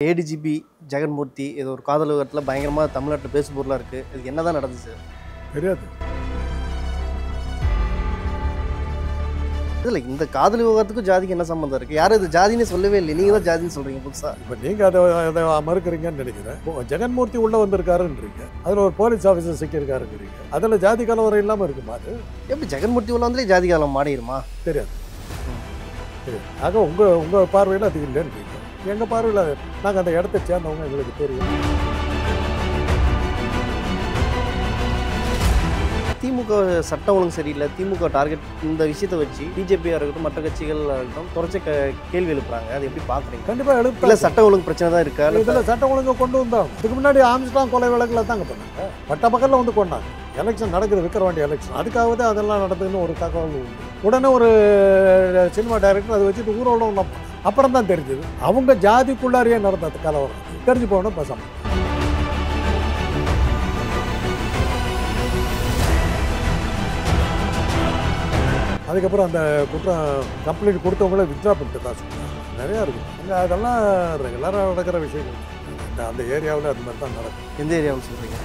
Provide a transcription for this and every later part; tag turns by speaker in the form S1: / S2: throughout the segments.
S1: ADGP Jeganmoorthy இது ஒரு காதல் விவகாரத்தில் பயங்கரமாக தமிழ்நாட்டில் பேசு பொருளாக இருக்குது. இதுக்கு என்ன தான் நடந்துச்சு?
S2: தெரியாது.
S1: இதில் இந்த காதல் விவகாரத்துக்கும் ஜாதிக்கு என்ன சம்மந்தம் இருக்குது? யாரும் இது ஜாதின்னு சொல்லவே இல்லை, நீங்கள் தான் ஜாதின்னு சொல்கிறீங்க புதுசாக.
S2: இப்போ நீங்கள் அதை மறுக்கிறீங்கன்னு நினைக்கிறேன். ஜெகன்மூர்த்தி உள்ளே வந்திருக்காருன்றீங்க, அதில் ஒரு போலீஸ் ஆஃபீஸர் சிக்கியிருக்காருங்கிறீங்க, அதில் ஜாதி கலவரம் இல்லாமல் இருக்குமா? அது
S1: எப்படி ஜெகன்மூர்த்தி உள்ள வந்து ஜாதி காலம் மாறிடுமா?
S2: தெரியாது. தெரியாது. ஆக உங்கள் பார்வையில் அது இல்லைன்றீங்க. எங்கள் பார்வையில் நாங்கள் அந்த இடத்த சேர்ந்தவங்க, எங்களுக்கு தெரியும்.
S1: திமுக சட்டம் ஒழுங்கு சரியில்லை, திமுக டார்கெட் இந்த விஷயத்தை வச்சு பிஜேபியாக இருக்கட்டும் மற்ற கட்சிகளாக இருக்கட்டும் தொடர்ச்சி கேள்வி எழுப்புறாங்க. அது எப்படி பார்க்குறீங்க?
S2: கண்டிப்பாக எழுப்பு.
S1: இல்லை சட்ட ஒழுங்கு பிரச்சனை தான் இருக்கா?
S2: இதில் சட்ட ஒழுங்கு கொண்டு வந்தாங்க. இதுக்கு முன்னாடி ஆம்ஸ்ட்ராங் கொலை வழக்கில் தாங்க பண்ணாங்க. பட்ட பக்கத்தில் வந்து கொண்டாங்க. எலெக்ஷன் நடக்குது, விக்கிரவாண்டி எலெக்ஷன், அதுக்காக தான் அதெல்லாம் நடந்ததுன்னு ஒரு தகவல் உண்டு. உடனே ஒரு சினிமா டைரக்டர் அதை வச்சுட்டு ஊரோட அப்புறம் தான் தெரிஞ்சது அவங்க ஜாதிக்குள்ளாரியே நடந்தது கலவரம். தெரிஞ்சு போகணும் பேசாமல். அதுக்கப்புறம் அந்த குற்றம் கம்ப்ளைண்ட் கொடுத்தவங்களே வித்ட்ரா பண்ணிட்டு தான் சொல்லுவாங்க. நிறையா இருக்குது அங்கே. அதெல்லாம் ரெகுலராக நடக்கிற விஷயங்கள். அந்த ஏரியாவில் அது மாதிரி தான் நடக்கும்.
S1: எந்த ஏரியாவில் சொல்கிறீங்க?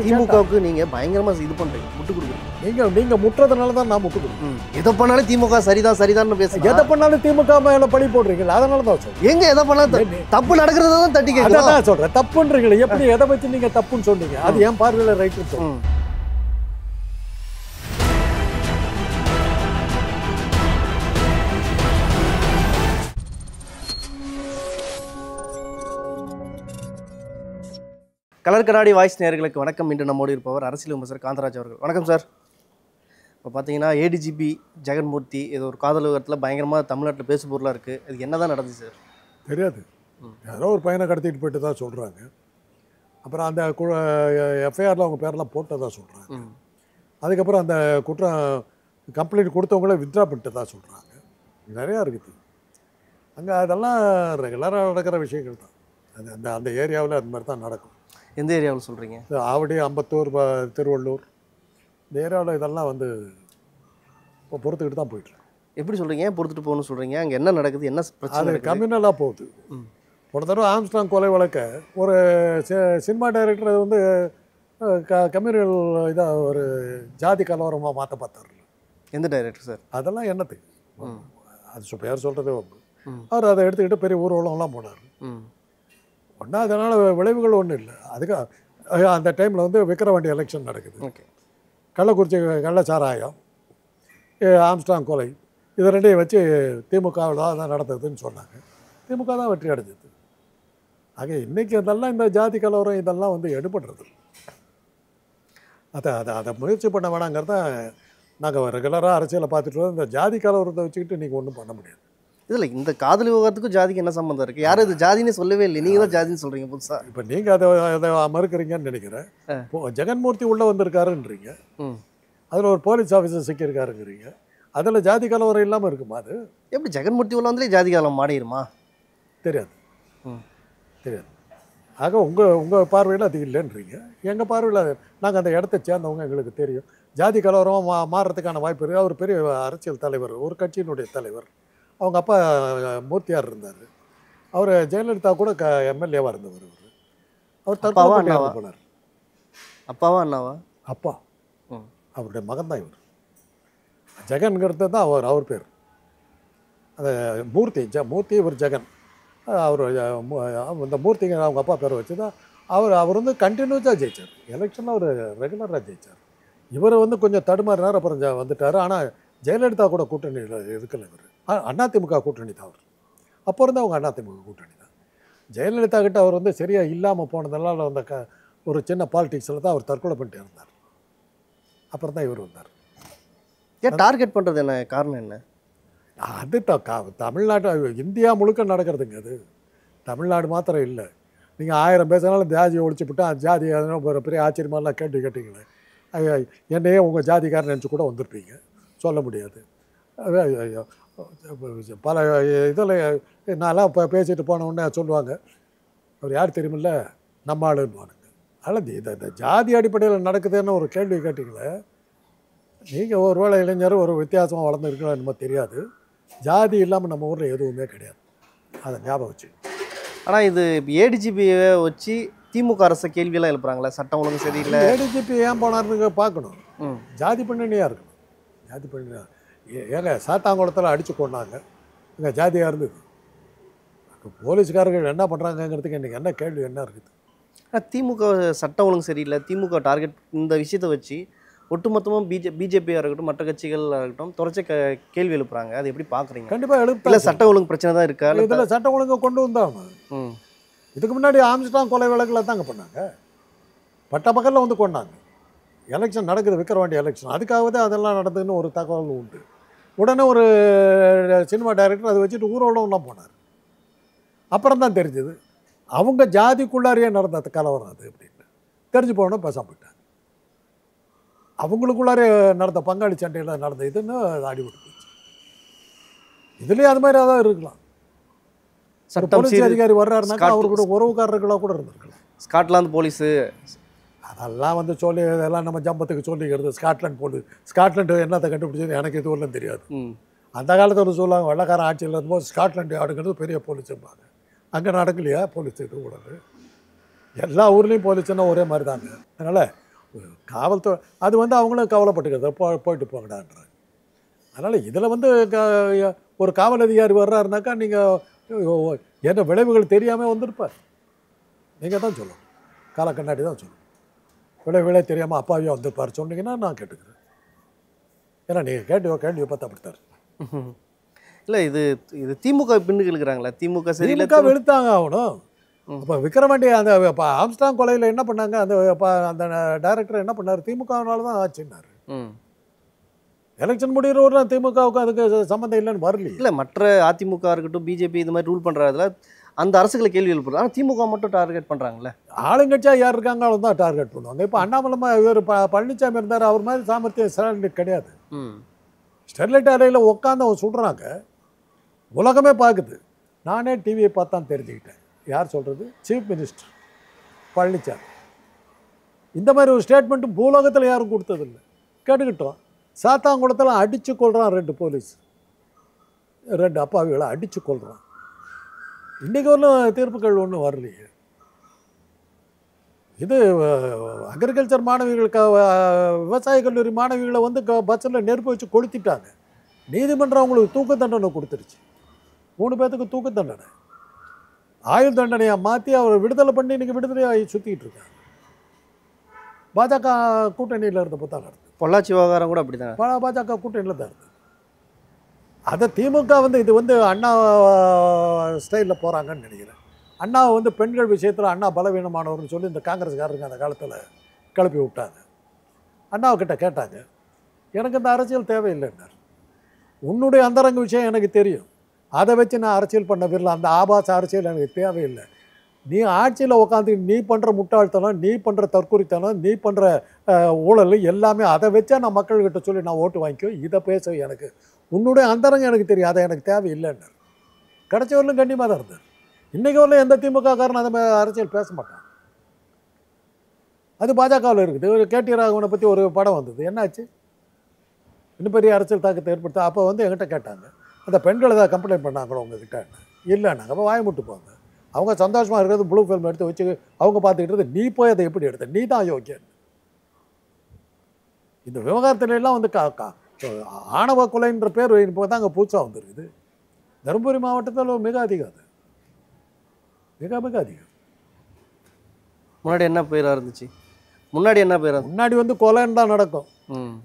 S1: திமுகவுக்கு நீங்கள் பயங்கரமாக இது பண்ணுறீங்க, முட்டு கொடுக்குறீங்க.
S2: நீங்கள் முட்டுறதுனால தான் நான் முட்டு கொடுக்குறேன்.
S1: எதை பண்ணாலும் திமுக சரிதான் சரிதான் பேசுங்க.
S2: எதை பண்ணாலும் திமுக மேலே பழி போடுறீங்களா? அதனால தான் சொல்றேன்.
S1: எங்க எதை பண்ணாலும் தப்பு நடக்கிறத தான் தட்டி கேட்க
S2: தான் சொல்கிறேன். தப்புன்றீங்களே, எப்படி எதை வச்சு நீங்கள் தப்புன்னு சொன்னீங்க? அது என் பார்வையில் ரைட்டுன்னு சொல்லுங்க.
S1: கலர் கண்ணாடி வாய்ஸ் நேயர்களுக்கு வணக்கம். இன்று நம்மோடு இருப்பவர் அரசியல் விமர்சகர் காந்தராஜ் அவர்கள். வணக்கம் சார். இப்போ பார்த்தீங்கன்னா ஏடிஜிபி ஜெகன்மூர்த்தி இது ஒரு காதல் விவகாரத்தில் பயங்கரமாக தமிழ்நாட்டில் பேசு பொருளாக இருக்குது. இதுக்கு என்ன தான் நடந்துச்சு சார்?
S2: தெரியாது. யாரோ ஒரு பையனை கடத்திட்டு போயிட்டு தான் சொல்கிறாங்க. அப்புறம் அந்த எஃப்ஐஆரில் அவங்க பேரெல்லாம் போட்டதாக சொல்கிறாங்க. அதுக்கப்புறம் அந்த குற்றம் கம்ப்ளைண்ட் கொடுத்தவங்களே வித்ட்ரா பண்ணிட்டு தான் சொல்கிறாங்க. நிறையா இருக்குது அங்கே. அதெல்லாம் ரெகுலராக நடக்கிற விஷயங்கள் தான். அந்த ஏரியாவில் அது மாதிரி தான் நடக்கும்.
S1: எந்த ஏரியாவில் சொல்கிறீங்க?
S2: ஆவடி, அம்பத்தூர், திருவள்ளூர் இந்த ஏரியாவில் இதெல்லாம் வந்து இப்போ பொறுத்துக்கிட்டு தான் போயிட்டுருக்கு.
S1: எப்படி சொல்கிறீங்க? ஏன் பொறுத்துட்டு போகணும்னு சொல்கிறீங்க? அங்கே என்ன நடக்குது? என்ன பிரச்சனை?
S2: அது கம்யூனலாக போகுது. போன தடவை ஆம்ஸ்ட்ராங் கொலை வழக்க ஒரு சினிமா டைரக்டர் வந்து கம்யூனல் இதாக ஒரு ஜாதி கலவரமாக மாற்ற பார்த்தார்.
S1: எந்த டைரக்டர் சார்?
S2: அதெல்லாம் என்னத்துக்கு? அது பேர் சொல்கிறதே அவர் அதை எடுத்துக்கிட்டு பெரிய ஊர்வலம்லாம் போனார். ஒன்றா அதனால் விளைவுகள் ஒன்றும் இல்லை. அதுக்கு அந்த டைமில் வந்து விக்கிரவாண்டி எலெக்ஷன் நடக்குது.
S1: ஓகே.
S2: கள்ளக்குறிச்சி கள்ளச்சாராயம், ஆம்ஸ்ட்ராங் கொலை, இது ரெண்டையும் வச்சு திமுகவில் தான் நடந்ததுன்னு சொன்னாங்க. திமுக தான் வெற்றி அடைஞ்சது. ஆக இன்றைக்கி அதெல்லாம் இந்த ஜாதி கலவரம் இதெல்லாம் வந்து எடுபடுறது. அதை முயற்சி பண்ண வேணாங்கிறத நாங்கள் ரெகுலராக அரசியலை பார்த்துட்டு வரோம். இந்த ஜாதி கலவரத்தை வச்சுக்கிட்டு நீங்கள் ஒன்றும் பண்ண முடியாது.
S1: இதில் இந்த காதல் விவகாரத்துக்கும் ஜாதிக்கு என்ன சம்மந்தம் இருக்குது? யாரும் இது ஜாதின்னு சொல்லவே இல்லை, நீங்கள் தான் ஜாதின்னு சொல்கிறீங்க புதுசாக.
S2: இப்போ நீங்கள் அதை மறுக்கிறீங்கன்னு நினைக்கிறேன். ஜெகன்மூர்த்தி உள்ளே வந்திருக்காருன்றீங்க, அதில் ஒரு போலீஸ் ஆஃபீஸர் சிக்கியிருக்காருங்கிறீங்க, அதில் ஜாதி கலவரம் இல்லாமல் இருக்குமா? அது
S1: எப்படி ஜெகன்மூர்த்தி உள்ள வந்து ஜாதி காலம் மாறிடுமா?
S2: தெரியாது. தெரியாது. ஆக உங்கள் பார்வையில் அது இல்லைன்றீங்க. எங்கள் பார்வையில் நாங்கள் அந்த இடத்த சேர்ந்தவங்க, எங்களுக்கு தெரியும். ஜாதி கலவரமாக மாறுறதுக்கான வாய்ப்பு இருக்குது. அவர் பெரிய அரசியல் தலைவர், ஒரு கட்சியினுடைய தலைவர். அவங்க அப்பா மூர்த்தியார் இருந்தார். அவர் ஜெயலலிதா கூட எம்எல்ஏவாக இருந்தவர். அவர் தற்கொலை போனார்.
S1: அப்பாவா அண்ணாவா?
S2: அப்பா. அவருடைய மகன் தான் இவர். ஜெகன்கிறது தான் அவர் பேர். அந்த மூர்த்தி இவர் ஜெகன். அவர் இந்த மூர்த்திங்க அவங்க அப்பா பேரை வச்சு தான் அவர் வந்து கண்டினியூஸாக ஜெயித்தார். எலெக்ஷனில் அவர் ரெகுலராக ஜெயித்தார். இவர் வந்து கொஞ்சம் தடுமாறினார், அப்புறம் வந்துட்டார். ஆனால் ஜெயலலிதா கூட கூட்டணி இருக்கல. இவர் அதிமுக கூட்டணி தான். அவர் அப்போ இருந்து அவங்க அதிமுக கூட்டணி தான். ஜெயலலிதா கிட்ட அவர் வந்து சரியாக இல்லாமல் போனதெல்லாம் அந்த ஒரு சின்ன பாலிடிக்ஸில் தான் அவர் தற்கொலை பண்ணிட்டு இருந்தார். அப்புறம் தான் இவர் வந்தார்.
S1: ஏன் டார்கெட் பண்ணுறது என்ன காரணம் என்ன?
S2: அது தமிழ்நாட்டு இந்தியா முழுக்க நடக்கிறதுங்க. அது தமிழ்நாடு மாத்திரம் இல்லை. நீங்கள் 1000 பேசினாலும் ஜாதியை ஒழிச்சுப்பிட்டா ஜாதி ஒரு பெரிய ஆச்சரியமாலாம் கேட்டீங்களே. என்னையே உங்கள் ஜாதிக்காரன் நினச்சி கூட வந்துருப்பீங்க. சொல்ல முடியாது. பல இதில் நான்லாம் இப்போ பேசிட்டு போன உடனே சொல்லுவாங்க, அவர் யார் தெரியுமில்ல, நம்ம ஆளுன்னுவானுங்க. அதனால் இந்த ஜாதி அடிப்படையில் நடக்குதுன்னு ஒரு கேள்வி கேட்டிங்களே. நீங்கள் ஒரு வேளை இளைஞர் ஒரு வித்தியாசமாக வளர்ந்துருக்கலாம் என்னமோ தெரியாது. ஜாதி இல்லாமல் நம்ம ஊரில் எதுவுமே கிடையாது. அதை ஞாபகம் வச்சு.
S1: ஆனால் இது ஏடிஜிபியை வச்சு திமுக அரசை கேள்வியெல்லாம் எழுப்புறாங்களே, சட்டம் ஒழுங்கு சரியில்லை.
S2: ஏடிஜிபி ஏன் போனாருன்னு பார்க்கணும்.
S1: ம்
S2: ஜாதி பின்னணியாக இருக்கணும். ஜாதி பின்னணியாக ஏங்க சாத்தாங்குளத்தில் அடித்து கொண்டாங்க, இங்கே ஜாதியாக இருந்தது. போலீஸ்காரர்கள் என்ன பண்ணுறாங்கங்கிறதுக்கு இன்றைக்கி என்ன கேள்வி என்ன இருக்குது?
S1: ஆனால் திமுக சட்டம் ஒழுங்கு சரியில்லை, திமுக டார்கெட் இந்த விஷயத்தை வச்சு ஒட்டுமொத்தமாக பிஜேபியாக இருக்கட்டும் மற்ற கட்சிகளாக இருக்கட்டும் தொடர்ச்சி கேள்வி எழுப்புறாங்க. அது எப்படி பார்க்குறீங்க?
S2: கண்டிப்பாக எழுப்பு.
S1: இல்லை சட்டம் ஒழுங்கு பிரச்சனை தான் இருக்கா?
S2: இதில் சட்டம் ஒழுங்கை கொண்டு வந்தாங்க. இதுக்கு முன்னாடி ஆம்ஸ்ட்ராங் கொலை வழக்கில் தாங்க பண்ணாங்க. பட்ட பகலில் வந்து கொண்டாங்க. எலெக்ஷன் நடக்குது, விக்கிரவாண்டி எலெக்ஷன், அதுக்காக தான் அதெல்லாம் நடந்ததுன்னு ஒரு தகவல் உண்டு. உடனே ஒரு சினிமா டைரக்டர் அதை வச்சுட்டு ஊர்வலம்லாம் போனார். அப்புறம் தான் தெரிஞ்சது அவங்க ஜாதிக்குள்ளாரியே நடந்த கலவரம் அது அப்படின்னு. தெரிஞ்சு போனோம் பேசப்பட்டாங்க. அவங்களுக்குள்ளாரே நடந்த பங்காளி சண்டையில் நடந்த இதுன்னு அடிபட்டு போச்சு. இதுலேயே அது மாதிரி தான் இருக்கலாம். போலீஸ் அதிகாரி வர்றாருனாக்கா அவரு கூட உறவுக்காரர்களாக கூட இருந்திருக்கலாம்.
S1: ஸ்காட்லாந்து போலீஸு
S2: அதெல்லாம் வந்து சொல்லி இதெல்லாம் நம்ம ஜம்பத்துக்கு சொல்லிக்கிறது. ஸ்காட்லாண்டு என்னத்தை கண்டுபிடிச்சது எனக்கு இது ஒன்றும் தெரியாது. அந்த காலத்தில் சொல்லுவாங்க வெள்ளக்காரன் ஆட்சியில் இருந்தபோது ஸ்காட்லாண்டு ஆடுங்கிறது பெரிய போலீஸும்பாங்க. அங்கே நடக்கலையா போலீஸ் இது கூட? எல்லா ஊர்லேயும் போலீஸ்னா ஒரே மாதிரி தாங்க. அதனால் காவல்துறை அது வந்து அவங்களும் கவலைப்பட்டுக்கிறது, போயிட்டு போங்கடான்றாங்க. அதனால் இதில் வந்து ஒரு காவல் அதிகாரி வர்றாருனாக்கா நீங்கள் என்ன விளைவுகள் தெரியாமல் வந்திருப்பார். நீங்கள் தான் சொல்லணும், கால கண்ணாடி தான் சொல்லணும். விளைவுகளே தெரியாமல் அப்பாவியாக வந்திருப்பார் சொன்னீங்கன்னா நான் கேட்டுக்கிறேன். ஏன்னா நீங்கள் கேள்வியை பார்த்து அப்படித்தார்.
S1: இல்லை இது இது திமுக பின்னுக்கு இழுக்கிறாங்களா? திமுக சரியில்லை,
S2: திமுக வெளுத்தாங்க ஆகணும். இப்போ விக்கிரவாண்டி அந்த ஆம்ஸ்ட்ராங் கொலையில் என்ன பண்ணாங்க, அந்த டைரக்டர் என்ன பண்ணார், திமுகனால தான் ஆச்சுன்னாரு. எலெக்ஷன் முடிகிறவரை திமுகவுக்கு அதுக்கு சம்மந்தம் இல்லைன்னு வரல. இல்லை
S1: மற்ற அதிமுக இருக்கட்டும் பிஜேபி இது மாதிரி ரூல் பண்ணுறதுல அந்த அரசுகளை கேள்வி எழுப்புறது. ஆனால் திமுக மட்டும் டார்கெட் பண்ணுறாங்களே.
S2: ஆளுங்கட்சியாக யார் இருக்காங்க அவங்க தான் டார்கெட் பண்ணுவாங்க. இப்போ அண்ணாமலை இவர் பழனிசாமி இருந்தார், அவர் மாதிரி சாமர்த்தியம் ஸ்டெர்லைட் கிடையாது. ஸ்டெர்லைட் அறையில் உட்காந்து அவங்க சொல்கிறாங்க, உலகமே பார்க்குது. நானே டிவியை பார்த்து தான் தெரிஞ்சுக்கிட்டேன். யார் சொல்கிறது? Chief minister Palaniswami. இந்த மாதிரி ஒரு ஸ்டேட்மெண்ட்டு பூலோகத்தில் யாரும் கொடுத்ததில்லை. கேட்டுக்கிட்டோம். சாத்தாங்குளத்தில் அடித்து கொள்கிறான் 2 போலீஸ், 2 அப்பாவிகளை அடித்து கொள்கிறான். இன்றைக்கி ஒன்றும் தீர்ப்புகள் ஒன்றும் வரலையே. இது அக்ரிகல்ச்சர் மாணவிகளுக்கு விவசாய கல்லூரி மாணவிகளை வந்து பஸ்ஸில் நெருப்பு வச்சு கொளுத்திட்டாங்க. நீதிமன்றம் அவங்களுக்கு தூக்கு தண்டனை கொடுத்துருச்சு. 3 பேர்த்துக்கு தூக்கு தண்டனை, ஆயுள் தண்டனையாக மாற்றி அவர் விடுதலை பண்ணி இன்றைக்கி விடுதலையாகி சுற்றிக்கிட்டு இருக்காங்க. பாஜக கூட்டணியில் இருந்த புத்தகம் நடந்தது.
S1: பொள்ளாச்சி விவகாரம் கூட அப்படி தான்
S2: பாஜக கூட்டணியில் தான் இருந்தது. அதை திமுக வந்து இது வந்து அண்ணா ஸ்டைலில் போகிறாங்கன்னு நினைக்கிறேன். அண்ணாவை வந்து பெண்கள் விஷயத்தில் அண்ணா பலவீனமானவர்னு சொல்லி இந்த காங்கிரஸ்காரங்க அந்த காலத்தில் கிளப்பி விட்டாங்க. அண்ணாவுக்கிட்ட கேட்டாங்க, எனக்கு இந்த அரசியல் தேவையில்லைன்னார். உன்னுடைய அந்தரங்க விஷயம் எனக்கு தெரியும், அதை வச்சு நான் அரசியல் பண்ண விரல, அந்த ஆபாச அரசியல் எனக்கு தேவையில்லை. நீ ஆட்சியில் உட்காந்து நீ பண்ணுற முட்டாள்தனம், நீ பண்ணுற தற்குறித்தனம், நீ பண்ணுற ஊழல் எல்லாமே அதை வச்சா நான் மக்கள்கிட்ட சொல்லி நான் ஓட்டு வாங்கிக்கோ, இதை பேச எனக்கு உன்னுடைய அந்தரங்கம் எனக்கு தெரியும், அதை எனக்கு தேவையில்லைன்னார். கடைசி வரலும் கண்டிப்பாக தான் இருந்தார். இன்றைக்கி வரலும் எந்த திமுக காரன் அதை அரசியல் பேச மாட்டான். அது பாஜகவில் இருக்குது. கேடி ராகவனை பற்றி ஒரு படம் வந்தது, என்னாச்சு? இன்னும் பெரிய அரசியல் தாக்கத்தை ஏற்படுத்த. அப்போ வந்து என்கிட்ட கேட்டாங்க, அந்த பெண்கள் ஏதாவது கம்ப்ளைண்ட் பண்ணாங்களோ உங்ககிட்ட? இல்லைன்னாங்க. அப்போ வாய முட்டு போங்க. அவங்க சந்தோஷமாக இருக்கிறது ப்ளூ ஃபில்ம் எடுத்து வச்சு அவங்க பார்த்துக்கிட்டு, நீ போய் அதை எப்படி எடுத்த, நீ தான் யோக்கியன். இந்த விவகாரத்துலாம் வந்து ஆணவ கொலைன்ற பேர் இப்போ தான் அங்கே புதுசாக வந்துருக்குது. தருமபுரி மாவட்டத்தில் மிக அதிகம், அது மிக மிக அதிகம்.
S1: முன்னாடி என்ன பேராக இருந்துச்சு? முன்னாடி
S2: வந்து கொலைன்னு தான் நடக்கும்.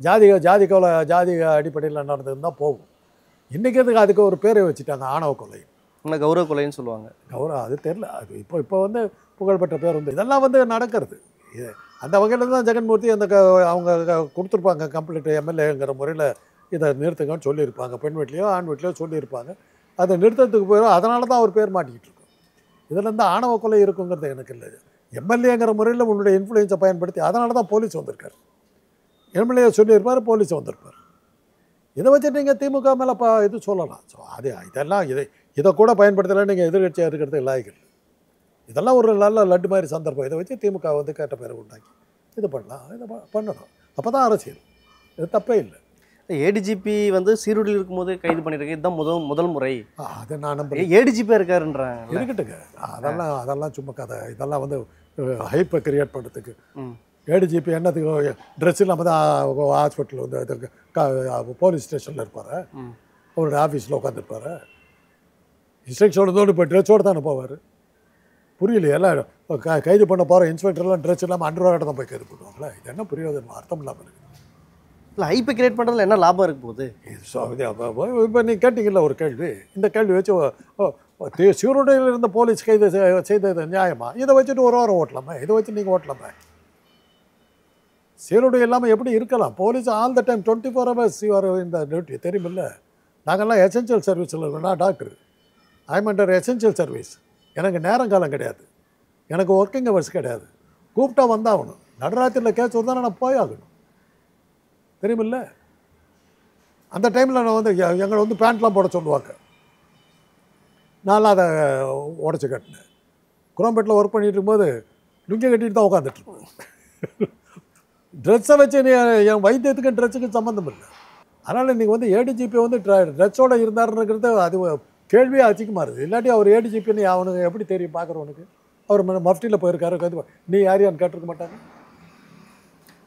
S2: ஜாதி கொலை, ஜாதி அடிப்படையில் நடந்ததுன்னு தான் போகும். இன்றைக்கி அதுக்கு ஒரு பேரை வச்சுட்டாங்க, ஆணவ கொலை.
S1: கௌரவ கொலைன்னு சொல்லுவாங்க.
S2: அது தெரில. அது இப்போ வந்து புகழ்பெற்ற பேர் வந்து இதெல்லாம் வந்து நடக்கிறது. இது அந்த வகையில் தான் ஜெகன்மூர்த்தி அந்த அவங்க கொடுத்துருப்பாங்க கம்ப்ளீட் எம்எல்ஏங்கிற முறையில் இதை நிறுத்துங்கன்னு சொல்லியிருப்பாங்க. பெண் வீட்லேயோ ஆண் வீட்லேயோ சொல்லியிருப்பாங்க. அதை நிறுத்தத்துக்கு போயிடும். அதனால தான் அவர் பேர் மாட்டிக்கிட்டு இருக்கும். இதில் இருந்து ஆணவ கொலை இருக்குங்கிறது எனக்கு இல்லை. எம்எல்ஏங்கிற முறையில் உன்னுடைய இன்ஃப்ளூயன்ஸை பயன்படுத்தி அதனால தான் போலீஸ் வந்திருக்கார். எம்எல்ஏ சொல்லியிருப்பார், போலீஸ் வந்திருப்பார். இதை வச்சு நீங்கள் திமுக மேலே இது சொல்லலாம். ஸோ இதெல்லாம் இதை கூட பயன்படுத்தலை. நீங்கள் எதிர்கட்சியாக இருக்கிறது இல்லாய்கள். இதெல்லாம் ஒரு நல்ல லட்டு மாதிரி சந்தர்ப்பம். இதை வச்சு திமுக வந்து கேட்ட பேரை உண்டாக்கி இது பண்ணலாம், இதை பண்ணணும். அப்போ தான் அரசியல். இது தப்பே இல்லை.
S1: ஏடிஜிபி வந்து சீருடையில் இருக்கும்போது கைது பண்ணியிருக்கேன், இதுதான் முதல் முறை.
S2: அதை நான் நம்புறேன்.
S1: ஏடிஜிபியாக இருக்காருன்றாங்க.
S2: இருக்கட்டுங்க, அதெல்லாம் சும்மா கதை. இதெல்லாம் வந்து ஹைப்பை கிரியேட் பண்ணுறதுக்கு.
S1: ம்.
S2: ஏடிஜிபி என்னத்துக்கு ட்ரெஸ் இல்லாமல் தான் ஹாஸ்பிட்டல் வந்து போலீஸ் ஸ்டேஷனில் இருப்பார், அவருடைய ஆஃபீஸில் உட்காந்துருப்பார். இன்ஸ்ட்ரக்ஷனோடு இப்போ ட்ரெஸ்ஸோடு தானே போவார். புரியலையே, எல்லாம் கைது பண்ண போகிற இன்ஸ்பெக்டர்லாம் ட்ரெஸ் இல்லாமல் அண்டர்வேர்ட தான் போய் கைது பண்ணுவாங்களே. இது என்ன புரியாதுன்னு அர்த்தம் இல்லாமல் இருக்குது.
S1: இல்லை, ஹைப்பை கிரியேட் பண்ணுறதுல என்ன லாபம் இருக்க போகுது?
S2: இப்போ நீங்கள் கேட்டிங்கல்ல ஒரு கேள்வி, இந்த கேள்வி வச்சு சீருடையில் இருந்த போலீஸ் கைது செய்தது நியாயமா? இதை வச்சுட்டு ஒரு வாரம் ஓட்டலாமே, இதை வச்சு நீங்கள் ஓட்டலாமே. சீருடை இல்லாமல் எப்படி இருக்கலாம்? Police all the time 24 hours your இந்த டியூட்டி, தெரியுமில்ல. நாங்கள்லாம் எசென்ஷியல் சர்வீஸில் இருக்கோம். நான் doctor, I'm under essential service. எனக்கு நேரங்காலம் கிடையாது, எனக்கு ஒர்க்கிங் ஹவர்ஸ் கிடையாது. கூப்பிட்டா வந்தாகணும். நடுராத்திரியில் கேஸ் வந்தால் நான் போய் ஆகணும், தெரியுமில்ல. அந்த டைமில் நான் வந்து எங்களை வந்து பேண்ட்லாம் போட சொல்லுவாங்க. நான்லாம் அதை உடச்சி கட்டினேன். குரோம்பேட்டில் ஒர்க் பண்ணிட்டு இருக்கும்போது லுங்கி கட்டிட்டு தான் உட்காந்துட்ருப்போம். ட்ரெஸ்ஸை வச்சு என் வைத்தியத்துக்கு ட்ரெஸ்ஸுக்கு சம்மந்தம் இல்லை. அதனால் நீங்கள் வந்து ஏடிஜிபி வந்து ட்ரெஸ்ஸோடு இருந்தாருங்கிறது அது கேள்வியாக அதிகமாகுது. இல்லாட்டி அவர் ஏடிஜிபின்னு அவனுக்கு எப்படி தெரியும் பார்க்குறவனுக்கு? அவர் மஃப்டியில் போயிருக்காரு, நீ யார் யான்னு கேட்டிருக்க மாட்டாங்க.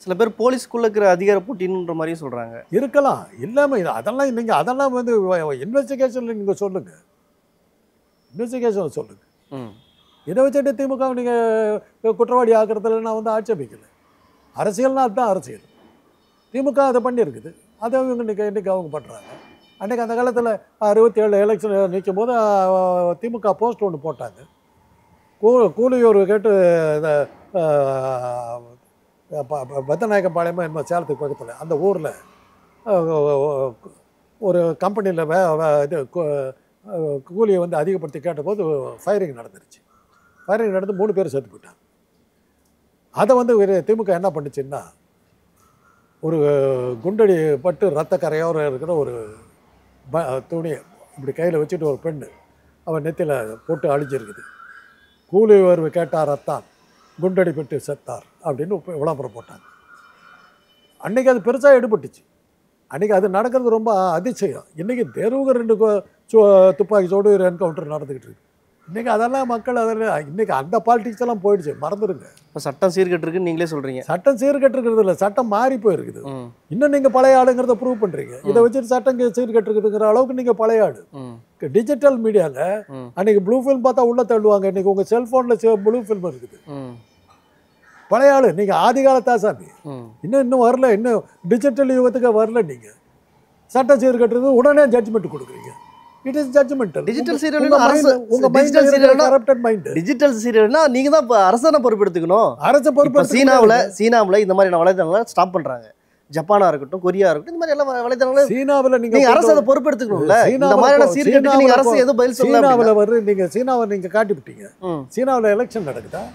S1: சில பேர் போலீஸ்க்குள்ளே இருக்கிற அதிகார போட்டின்ற மாதிரியும் சொல்கிறாங்க.
S2: இருக்கலாம், இல்லாமல் அதெல்லாம் நீங்கள் அதெல்லாம் வந்து இன்வெஸ்டிகேஷனில் நீங்கள் சொல்லுங்கள், இன்வெஸ்டிகேஷன் சொல்லுங்கள். இதை வச்சுட்டு திமுக நீங்கள் குற்றவாளி ஆக்கிறதுல நான் வந்து ஆட்சேபிக்கலை. அரசியல்னா அதுதான் அரசியல். திமுக அதை பண்ணியிருக்குது, அதை இவங்க இன்றைக்கி அவங்க பண்ணுறாங்க. அன்றைக்கி அந்த காலத்தில் 67 எலெக்ஷன் நிற்கும் போது திமுக போஸ்ட் ஒன்று போட்டாங்க. கூலியூர் கேட்டு இந்த பத்தநாயக்கம்பாளையமாக என்ன சேலத்துக்கு பக்கத்தில் அந்த ஊரில் ஒரு கம்பெனியில் இது கூலியை வந்து அதிகப்படுத்தி கேட்டபோது ஃபயரிங் நடந்துருச்சு. ஃபயரிங் நடந்து 3 பேர் செத்து போயிட்டாங்க. அதை வந்து திமுக என்ன பண்ணுச்சுன்னா, ஒரு குண்டடி பட்டு ரத்த கரையோர இருக்கிற ஒரு துணியை இப்படி கையில் வச்சுட்டு ஒரு பெண்ணு அவன் நெத்தியில் போட்டு அழிஞ்சிருக்குது. கூலி உயர்வு கேட்டார் ரத்தான், குண்டடி பட்டு செத்தார் அப்படின்னு விளம்பரம் போட்டாங்க. அன்றைக்கி அது பெருசாக எடுபட்டுச்சு. அன்றைக்கி அது நடக்கிறது ரொம்ப அதிசயம். இன்றைக்கி தெருவுக்கு 2 துப்பாக்கி சூடு என்கவுண்டர் நடந்துக்கிட்டு இருக்கு. இன்றைக்கி அதெல்லாம் மக்கள் அதில் இன்றைக்கி அந்த பாலிடிக்ஸ் எல்லாம் போயிடுச்சு, மறந்துடுங்க.
S1: இப்போ சட்டம் சீர்கட்டுருக்குன்னு நீங்களே சொல்கிறீங்க.
S2: சட்டம் சீர்கட்டுருக்கிறது இல்லை, சட்டம் மாறி போயிருக்குது. இன்னும் நீங்கள் பழைய ஆளுங்கிறத ப்ரூவ் பண்ணுறீங்க. இதை வச்சுட்டு சட்டம் சீர்கட்டுருக்குதுங்கிற அளவுக்கு நீங்கள் பழைய ஆடு. டிஜிட்டல் மீடியாவில் அன்றைக்கி ப்ளூ ஃபில்ம் பார்த்தா உள்ளே தள்ளுவாங்க. இன்றைக்கி உங்கள் செல்ஃபோனில் ப்ளூ ஃபில்ம் இருக்குது. பழைய ஆள் நீங்கள், ஆதி காலத்தா சாமி. இன்னும் வரல, இன்னும் டிஜிட்டல் யுகத்துக்கு வரல. நீங்கள் சட்டம் சீர்கட்டுறது உடனே ஜட்ஜ்மெண்ட் கொடுக்குறீங்க. It is judgemental.
S1: டிஜிட்டல் சீரியல்னா உங்க மைண்ட் கரப்டட் மைண்ட். டிஜிட்டல் சீரியல்னா நீங்க தான் அரசான பொறுப்பெடுத்துக்கணும். அரசு பொறுப்பு. சீனாவுல இந்த மாதிரி வலைதளங்களை ஸ்டாப் பண்றாங்க. ஜப்பானா இருக்கட்டும், கொரியா இருக்கட்டும், இந்த மாதிரி எல்லாம் வலைதளங்களை சீனாவுல நீங்க அரசு அதை பொறுப்பெடுத்துக்கணும்ல. இந்த மாதிரியான சீரியலுக்கு நீங்க அரசு எதுவும் பதில் சொல்லல.
S2: சீனாவுல வர்ற நீங்க சீனாவை நீங்க காட்டி விட்டீங்க. சீனாவுல எலெக்ஷன் நடக்குதா?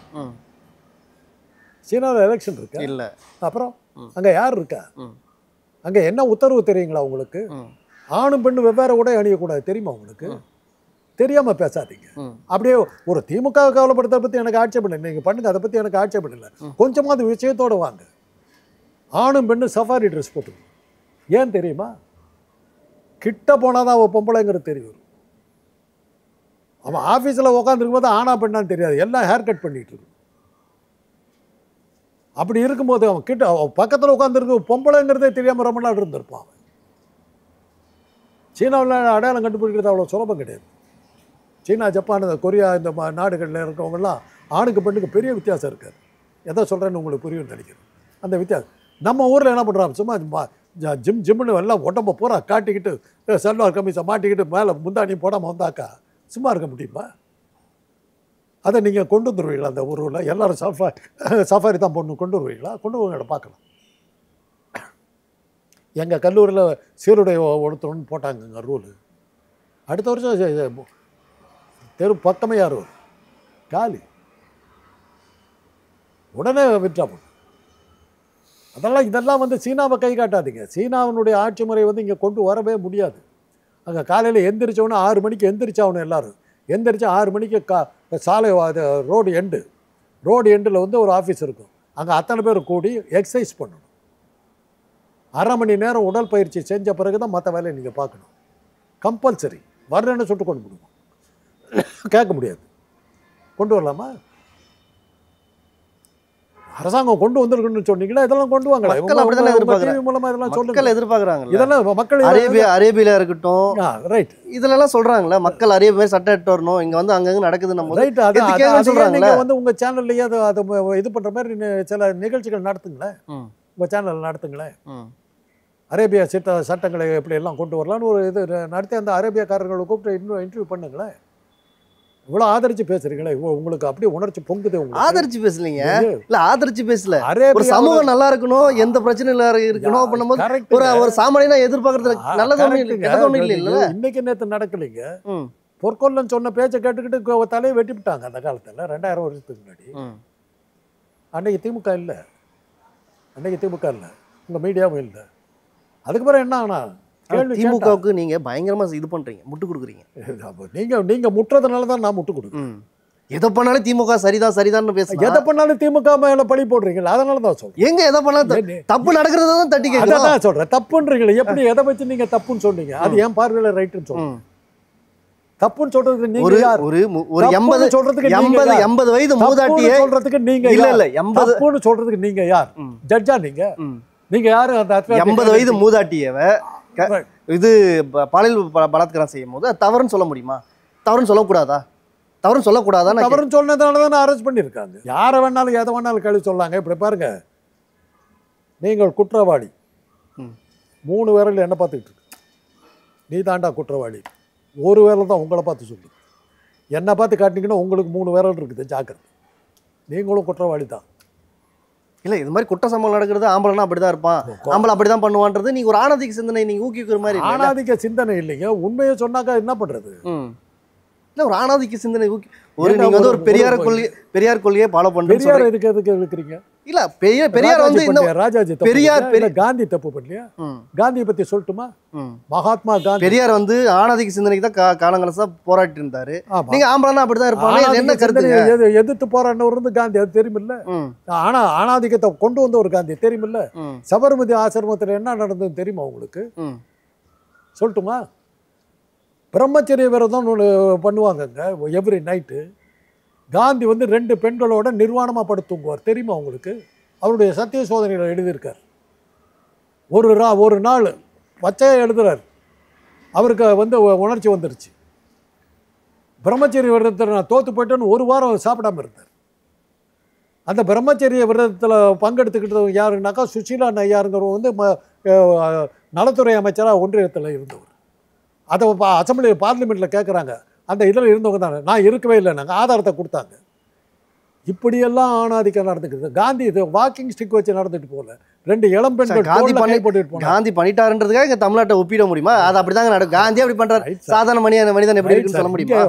S2: சீனாவுல எலெக்ஷன் இருக்கா? இல்ல. அப்புறம் அங்க யார் இருக்கா? அங்க என்ன உத்தரவு தெரியுங்களா உங்களுக்கு? ஆணும் பெண்ணு வெவ்வேறு உடை அணியக்கூடாது, தெரியுமா உங்களுக்கு? தெரியாமல் பேசாதீங்க. அப்படியே ஒரு திமுக கவலைப்படுத்த பற்றி எனக்கு ஆட்சேபம் இல்லை. நீங்கள் பண்ணுங்க, அதை பற்றி எனக்கு ஆட்சேபம் இல்லை. கொஞ்சமாவது விஷயத்தோடு வாங்க. ஆணும் பெண்ணு சஃபாரி ட்ரெஸ் போட்டு, ஏன் தெரியுமா? கிட்ட போனால் தான் அவன் பொம்பளைங்கிறது தெரியும். அவன் ஆஃபீஸில் உட்காந்துருக்கும் போது ஆனா பெண்ணான்னு தெரியாது, எல்லாம் ஹேர் கட் பண்ணிகிட்டு இருக்கும். அப்படி இருக்கும்போது அவன் கிட்ட பக்கத்தில் உட்காந்துருக்கு பொம்பளைங்கிறதே தெரியாமல் ரொம்ப நாள் இருந்திருப்பான். அவன் சீனாவில் அடையாளம் கண்டுபிடிக்கிறது அவ்வளோ சுலபம் கிடையாது. சீனா, ஜப்பான், கொரியா இந்த நாடுகளில் இருக்கவங்கெல்லாம் ஆணுக்கு பெண்ணுக்கு பெரிய வித்தியாசம் இருக்காது. எதை சொல்கிறேன்னு உங்களுக்கு புரியும்னு நினைக்கிறேன். அந்த வித்தியாசம் நம்ம ஊரில் என்ன பண்ணுறாங்க, சும்மா ஜிம்முன்னு எல்லாம் உடம்பை பூரா காட்டிக்கிட்டு சல்வார் கமிஸை மாட்டிக்கிட்டு மேலே முந்தானியும் போடாமல் வந்தாக்கா சும்மா இருக்க முடியுமா? அதை நீங்கள் கொண்டு வந்துடுவீங்களா? அந்த ஊரில் எல்லோரும் சஃபாரி தான் கொண்டு வருவீங்களா? கொண்டு வருவீங்களா? பார்க்கலாம். எங்கள் கல்லூரியில் சீருடை ஒருத்தவன்னு போட்டாங்கங்க ரூலு. அடுத்த வருஷம் தெரு பக்கமே யார் வரும் காலி, உடனே விட்டா போடும். இதெல்லாம் வந்து சீனாவை கை காட்டாதீங்க. சீனாவினுடைய ஆட்சி முறை வந்து இங்கே கொண்டு வரவே முடியாது. அங்கே காலையில் எந்திரிச்சோன்னா 6 மணிக்கு எந்திரிச்சாகணும். எல்லோரும் எந்திரிச்சா 6 மணிக்கு சாலை ரோடு எண்டில் வந்து ஒரு ஆஃபீஸ் இருக்கும். அங்கே அத்தனை பேர் கூடி எக்ஸசைஸ் பண்ணணும். 1/2 மணி நேரம் உடற்பயிற்சி செஞ்ச பிறகு தான் மற்ற வேலையை நீங்கள் பார்க்கணும். கம்பல்சரி. வரலன்னு சொல்லிட்டு கொண்டு போடுவோம். கேட்க முடியாது. கொண்டு வரலாமா? அரசாங்கம் கொண்டு வந்திருக்குன்னு சொன்னீங்களா? இதெல்லாம் கொண்டு வாங்களா?
S1: மக்கள் அப்படிதானே எதிர்பார்க்கறாங்க.
S2: மூலமா இதெல்லாம் சொல்லுங்க.
S1: மக்கள் எதிர்பார்க்கறாங்க.
S2: இதெல்லாம் மக்கள்
S1: அரேபியா இருக்கட்டும்.
S2: ரைட்.
S1: இதெல்லாம் சொல்றாங்கல்ல, மக்கள் அரேபியா சட்டம் எடுத்து வரணும். இங்க வந்து அங்கங்க நடக்குது நம்ம.
S2: ரைட். அது சொல்றாங்க. நீங்க வந்து உங்க சேனல்லயே அது இது பண்ற மாதிரி சில நிகழ்ச்சிகள் நடத்துங்களேன். உங்க சேனல் நடத்துங்களேன். அரேபியா சட்டங்களை எப்படி எல்லாம் கொண்டு வரலாம்னு ஒரு இது நடத்தி அந்த அரேபியாக்காரர்களை கூப்பிட்டு இன்டர்வியூ பண்ணுங்களேன். இவ்வளோ ஆதரிச்சு பேசுறீங்களே, உங்களுக்கு அப்படியே உணர்ச்சி பொங்குது. உங்களுக்கு
S1: ஆதரிச்சு பேசலீங்க. இல்ல ஆதரிச்சு பேசல. ஒரு சமூகம் நல்லா இருக்கணும், எந்த பிரச்சனையும் இல்ல இருக்கணும் பண்ணும்போது ஒரு சாமானியனா எதிர்பார்க்கறது நல்லது ஒண்ணு இல்ல.
S2: இன்னைக்கு நேத்து நடக்கலைங்க. பொற்கொல்லன் சொன்ன பேச்சை கேட்டுக்கிட்டு தலையை வெட்டி விட்டாங்க அந்த காலத்துல 2000 வருஷத்துக்கு முன்னாடி. அன்னைக்கு திமுக இல்லை. உங்க மீடியாவும் இல்லை. அதுக்கப்புறம் என்ன ஆனா
S1: திமுகவுக்கு நீங்க பயங்கரமா இது பண்றீங்க, முட்டு கொடுக்குறீங்க.
S2: நீங்க முட்டுறதுனால தான் நான் முட்டு கொடுக்குறேன்.
S1: எதை பண்ணாலும் திமுக சரிதான் பேசுறீங்க.
S2: எதை பண்ணாலும் திமுக மேல பழி போடுறீங்களா? அதனால தான் சொல்றேன்.
S1: எங்க எதை பண்ணாலும் தப்பு நடக்கிறத தான் தட்டி கேட்கறேன்.
S2: அதான் சொல்றேன். தப்புன்றீங்களே, எப்படி எதை வச்சு நீங்க தப்புன்னு சொன்னீங்க? அது என் பார்வையில ரைட்டுன்னு சொல்றேன். தப்புன்னு சொல்றதுக்கு நீங்க யார்? ஒரு 80
S1: சொல்றதுக்கு 80 வயது மூதாட்டியே
S2: சொல்றதுக்கு நீங்க
S1: இல்ல 80
S2: தப்புன்னு சொல்றதுக்கு நீங்க யார்? ஜட்ஜா நீங்க யாரு? அந்த
S1: 80 வயது மூதாட்டியவ இது பாலியல் பலாத்காரம் செய்யும் போது தவறுன்னு சொல்ல முடியுமா? தவறுன்னு சொல்லக்கூடாதா? தவறுன்னு
S2: சொன்னதால தான் அரெஸ்ட் பண்ணியிருக்காங்க. யாரை வேணாலும் எதை வேணாலும் கழுவி சொல்லாங்க. இப்படி பாருங்க, நீங்கள் குற்றவாளி. 3 விரல் என்ன பார்த்துக்கிட்டு இருக்கு. நீ தாண்டா குற்றவாளி. ஒரு விரல் தான் உங்களை பார்த்து சொல்லு. என்னை பார்த்து காட்டினீங்கன்னா உங்களுக்கு 3 விரல் இருக்குது. ஜாக்கிரதை. நீங்களும் குற்றவாளி தான்.
S1: இல்ல இது மாதிரி குற்ற சம்பவம் நடக்கிறது ஆம்பளைனா அப்படிதான் இருப்பான், ஆம்பளை அப்படிதான் பண்ணுவான்றது நீங்க ஒரு ஆணாதிக்க சிந்தனை நீங்க ஊக்குவிக்கிற மாதிரி.
S2: ஆணாதிக்க சிந்தனை இல்லைங்க. உண்மையை சொன்னாக்கா என்ன பண்றது?
S1: இல்ல ஒரு ஆணாதிக்க சிந்தனை ஒரு நீங்க வந்து ஒரு பெரியார் கொள்கையை ஃபாலோ பண்றீங்க.
S2: பெரியார் எதுக்கு இருக்கிறீங்க?
S1: இல்ல பெரியார் வந்து இந்த
S2: ராஜாஜி காந்தி தப்பு பண்ணலையா? காந்தியை பத்தி சொல்லட்டுமா? மகாத்மா காந்தி பெரியார்
S1: வந்து ஆணாதிக்க சிந்தனைக்கு தான் காலங்களா போராட்டி இருந்தாரு. நீங்க ஆம்பளைனா அப்படிதான் இருப்பாங்க. என்ன கருத்து?
S2: எதிர்த்து போராடினவர் வந்து காந்தி, அது தெரியுமில்ல? ஆனா ஆணாதிக்கத்தை கொண்டு வந்த ஒரு காந்தி தெரியுமில்ல? சபர்மதி ஆசிரமத்தில் என்ன நடந்தது தெரியுமா உங்களுக்கு? சொல்லட்டுமா? பிரம்மச்சரிய விரதம் ஒன்று பண்ணுவாங்கங்க எவ்ரி நைட்டு. காந்தி வந்து 2 பெண்களோட நிர்வாணமாக படுத்துங்குவார். தெரியுமா உங்களுக்கு? அவருடைய சத்திய சோதனையில் எழுதியிருக்கார். ஒரு நாள் பச்சையாக எழுதுறார். அவருக்கு வந்து உணர்ச்சி வந்துருச்சு. பிரம்மச்சரிய விரதத்தில் நான் தோற்று போயிட்டேன்னு 1 வாரம் சாப்பிடாம இருந்தார். அந்த பிரம்மச்சரிய விரதத்தில் பங்கெடுத்துக்கிட்டது யாருன்னாக்கா சுஷீலா நையாருங்கிறவங்க வந்து நலத்துறை அமைச்சராக ஒன்றியத்தில் இருந்தவர். அதை அசம்பிளி பார்லிமெண்ட்டில் கேட்குறாங்க. அந்த இதில் இருந்தவங்க தானே. நான் இருக்கவே இல்லை. நாங்கள் ஆதாரத்தை கொடுத்தாங்க. இப்படியெல்லாம் ஆணாதிக்கம் நடந்துக்கிறது. காந்தி இது வாக்கிங் ஸ்டிக் வச்சு நடந்துட்டு போகல. 2 இளம் பெண்கள்
S1: காந்தி பண்ணிட்டாருன்றதுக்காக இங்கே தமிழ்நாட்டை ஒப்பிட முடியுமா? அது அப்படிதாங்க நடக்கும். காந்தி அப்படி பண்றாரு. சாதாரண மனிதன் எப்படி இருக்குன்னு சொல்ல முடியுமா?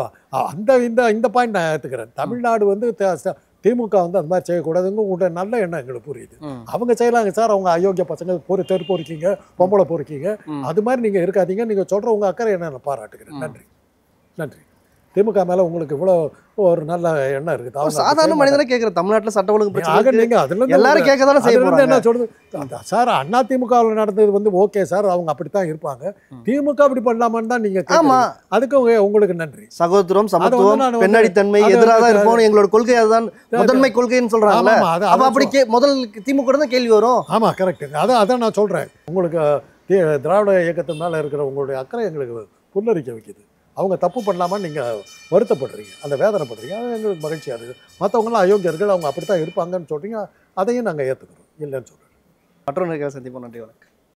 S2: இந்த பாயிண்ட் நான் ஏற்றுக்கிறேன். தமிழ்நாடு வந்து திமுக வந்து அந்த மாதிரி செய்யக்கூடாதுங்க. உங்களோட நல்ல எண்ணம் எங்களுக்கு புரியுது. அவங்க செய்யலாங்க சார். அவங்க அயோக்கிய பசங்க தெரு பொறுக்கீங்க, பொம்பளை பொறுக்கீங்க, அது மாதிரி நீங்க இருக்காதீங்க. நீங்க சொல்ற உங்க அக்கறை என்ன நான் பாராட்டுக்கிறேன். நன்றி. திமுக மேல உங்களுக்கு இவ்வளோ ஒரு நல்ல எண்ணம் இருக்குது.
S1: சாதாரண மனிதனை கேட்குற தமிழ்நாட்டில் சட்ட ஒழுங்கு பிரச்சனை எல்லாரும் கேட்க தானே செய்யறாங்க.
S2: என்ன சொல்றது சார்? அண்ணா திமுகவில் நடந்தது வந்து ஓகே சார், அவங்க அப்படித்தான் இருப்பாங்க. திமுக அப்படி பண்ணலாமான்னு தான் நீங்க. ஆமா, அதுக்கு உங்களுக்கு நன்றி.
S1: சகோதரம், சமத்துவம், பெண்ணடித்தன்மை எதிராக தான் இருப்போம். எங்களோட கொள்கை அதுதான் முதன்மை கொள்கைன்னு சொல்றாங்க. அப்படி முதல் திமுக தான் கேள்வி வரும்.
S2: ஆமா, கரெக்ட். அதான் நான் சொல்றேன். உங்களுக்கு திராவிட இயக்கத்து மேல இருக்கிற உங்களுடைய அக்கறை எங்களுக்கு புல்லரிக்க வைக்குது. அவங்க தப்பு பண்ணலாமான்னு நீங்கள் வருத்தப்படுறீங்க, அந்த வேதனைப்படுறீங்க. அது எங்களுக்கு மகிழ்ச்சியாக இருக்குது. மற்றவங்களாம் அயோக்கியர்கள், அவங்க அப்படி தான் இருப்பாங்கன்னு சொல்கிறீங்க. அதையும் நாங்கள் ஏற்றுக்கிறோம், இல்லைன்னு சொல்கிறோம்.
S1: மற்றொரு சந்திப்போம். நன்றி, வணக்கம்.